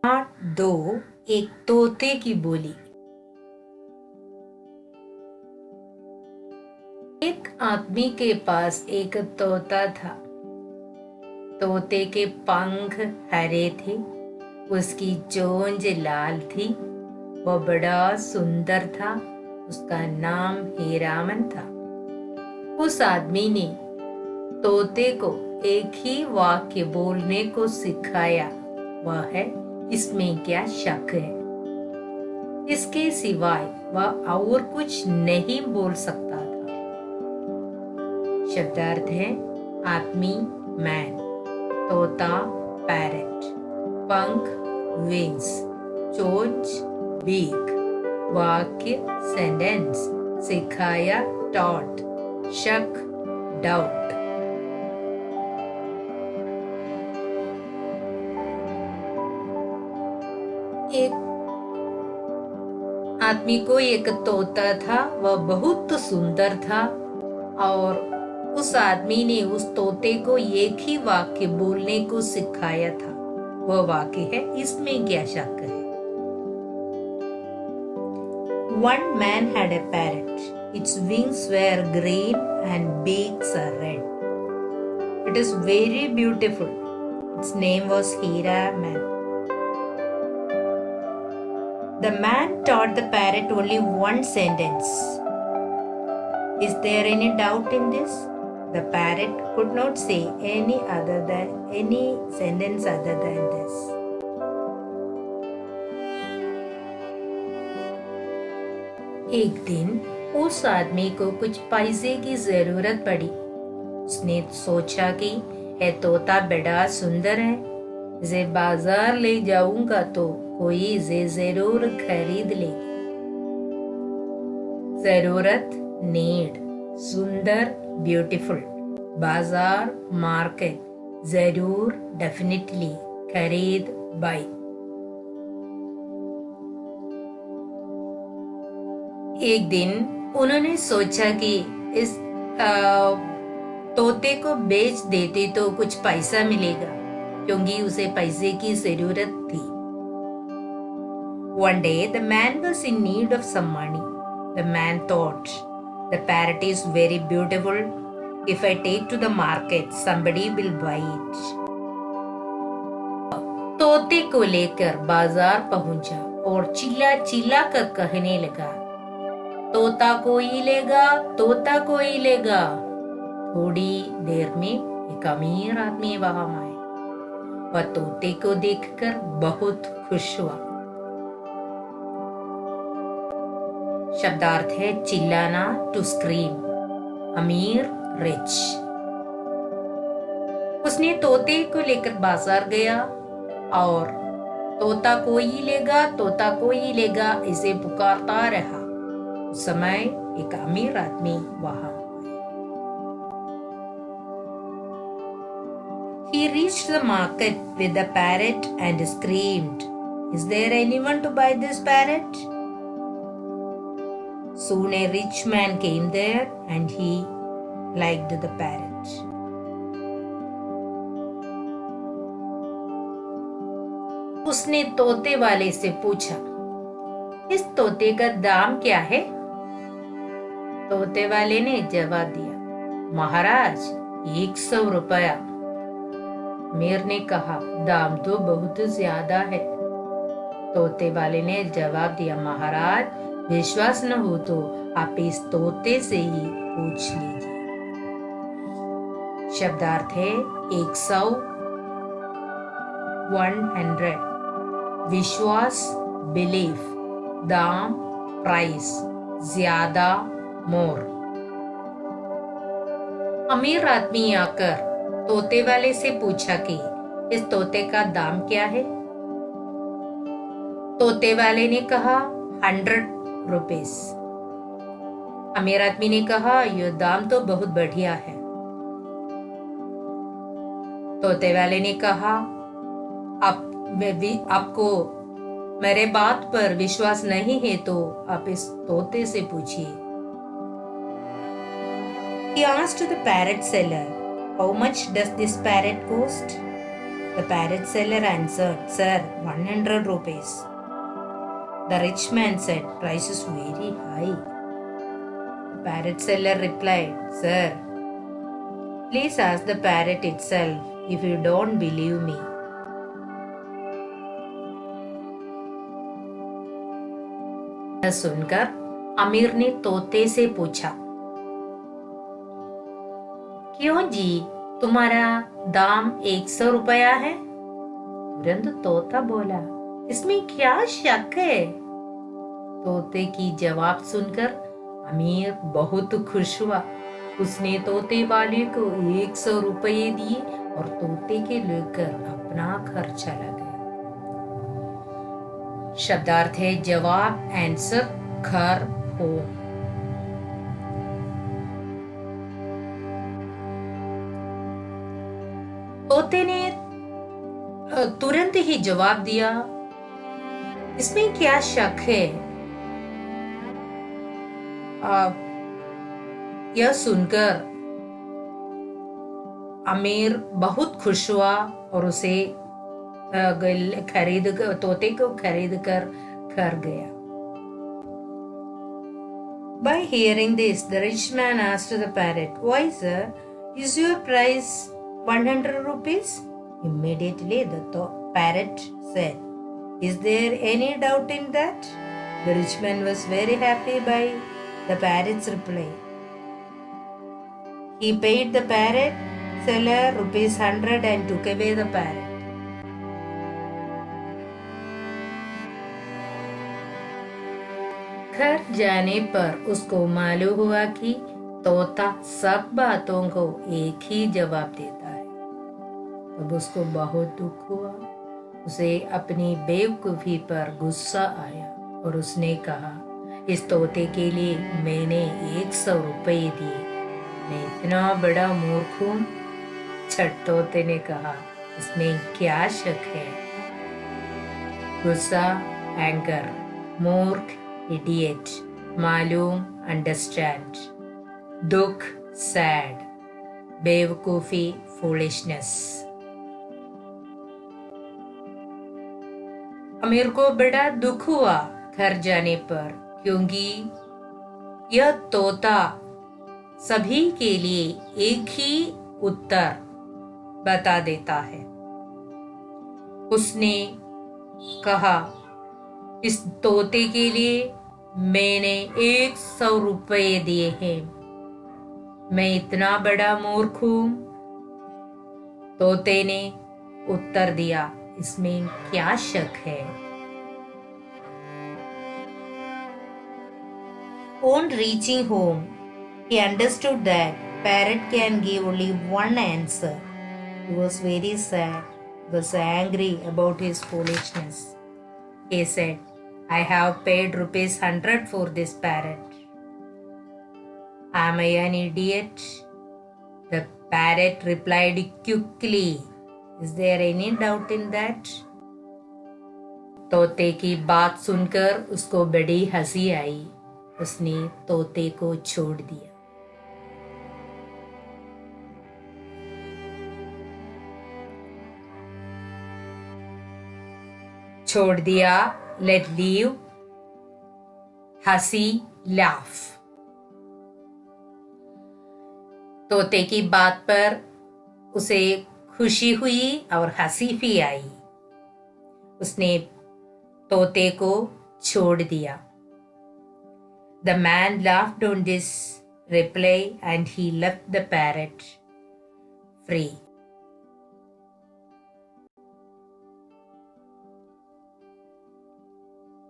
Part 2 एक तोते की बोली। एक आदमी के पास एक तोता था। तोते के पंख हरे थे, उसकी चोंच लाल थी, वह बड़ा सुंदर था। उसका नाम हीरामन था। उस आदमी ने तोते को एक ही वाक्य बोलने को सिखाया, वह है इसमें क्या शक है। इसके सिवाय वह और कुछ नहीं बोल सकता था। शब्दार्थ है आदमी मैन, तोता पैरेट, पंख विंग्स, चोंच बीक, वाक्य सेंटेंस, सिखाया टॉट, शक डाउट। एक आदमी को एक तोता था, वह बहुत सुंदर था और उस आदमी ने उस तोते को एक ही वाक्य बोलने को सिखाया था। वह वाक्य है इसमें क्या शक है। One man had a parrot. Its wings were green and beaks are red. It is very beautiful. Its name was Hiraman. The man taught the parrot only one sentence. Is there any doubt in this? The parrot could not say any sentence other than this. एक दिन उस आदमी को कुछ पैसे की जरूरत पड़ी। उसने सोचा कि यह तोता बड़ा सुंदर है, इसे बाजार ले जाऊंगा तो कोई इसे जरूर खरीद लेगी। जरूरत नीड, सुंदर ब्यूटीफुल, बाजार मार्केट, जरूर डेफिनेटली, खरीद बाई। एक दिन उन्होंने सोचा कि इस तोते को बेच देते तो कुछ पैसा मिलेगा, क्योंकि उसे पैसे की जरूरत थी। One day the man was in need of some money. The man thought, the parrot is very beautiful. If I take to the market, somebody will buy it. तोते को लेकर बाजार पहुंचा और चिल्ला चिल्ला कर कहने लगा, तोता कोई लेगा, तोता कोई लेगा। थोड़ी देर में एक अमीर आदमी वहां आए। वह तोते को देखकर बहुत खुश हुआ। शब्दार्थ है चिल्लाना, टू स्क्रीम, अमीर रिच। उसने तोते को लेकर बाजार गया और तोता कोई लेगा, तोता कोई लेगा इसे पुकारता रहा। उस समय एक अमीर आदमी वहां। He reached the market with the parrot and screamed, "Is there anyone to buy this parrot?" Soon a rich man came there and he liked the parrot. उसने तोते वाले से पूछा, इस तोते का दाम क्या है? तोते वाले ने जवाब दिया, महाराज 100 रुपया। अमीर ने कहा, दाम तो बहुत ज्यादा है। तोते वाले ने जवाब दिया, महाराज विश्वास न हो तो आप इस तोते से ही पूछ लीजिए। शब्दार्थ है 100, 100, विश्वास बिलीफ, दाम प्राइस, ज्यादा मोर। अमीर आदमी आकर तोते वाले से पूछा कि इस तोते का दाम क्या है? तोते वाले ने कहा 100 रुपीस। अमीर आदमी ने कहा, यह दाम तो बहुत बढ़िया है। तोते वाले ने कहा, आपको मेरे बात पर विश्वास नहीं है तो आप इस तोते से पूछिए। He asked the parrot seller, "How much does this parrot cost?" The parrot seller answered, "Sir, 100 rupees." The rich man said, "Price is very high." The parrot seller replied, "Sir, please ask the parrot itself if you don't believe me." यह सुनकर अमीर ने तोते से पूछा, "क्यों जी, तुम्हारा दाम 100 रुपया है?" तुरंत तोता बोला, "इसमें क्या शक है?" तोते की जवाब सुनकर अमीर बहुत खुश हुआ। उसने तोते वाले को 100 रुपये दिए और तोते के लेकर अपना घर चला गया। शब्दार्थ है जवाब, आंसर, घर, होम। तोते ने तुरंत ही जवाब दिया, "इसमें क्या शक है?" यह सुनकर अमीर बहुत खुश हुआ और उसे तोते को खरीद कर घर गया। By hearing this, the rich man asked the parrot, "Why, sir, is your price 100 rupees?" Immediately the parrot said, "Is there any doubt in that?" The rich man was very happy by the parrot's reply. He paid the parrot seller ₹100 and took away the parrot. घर जाने पर उसको मालूम हुआ कि तोता सब बातों को एक ही जवाब देता है। तब उसको बहुत दुख हुआ। उसे अपनी बेवकूफी पर गुस्सा आया और उसने कहा, "इस तोते के लिए मैंने 100 रुपये दिए। मैं इतना बड़ा मूर्ख हूँ?" छठ तोते ने कहा, "इसमें क्या शक है?" गुस्सा, एंगर, मूर्ख, idiot, मालूम, understand, दुख, sad, बेवकूफी, foolishness। अमीर को बड़ा दुख हुआ घर जाने पर, क्योंकि यह तोता सभी के लिए एक ही उत्तर बता देता है। उसने कहा, "इस तोते के लिए मैंने 100 रुपये दिए हैं। मैं इतना बड़ा मूर्ख हूं?" तोते ने उत्तर दिया, "इसमें क्या शक है?" On reaching home, he understood that parrot can give only one answer. He was very sad. He was angry about his foolishness. He said, "I have paid ₹100 for this parrot. Am I an idiot?" The parrot replied quickly, "Is there any doubt in that?" तोते की बात सुनकर उसको बड़ी हंसी आई। उसने तोते को छोड़ दिया। छोड़ दिया, let leave, हंसी, laugh। तोते की बात पर उसे खुशी हुई और हंसी भी आई। उसने तोते को छोड़ दिया। The man laughed on this reply and he left the parrot free.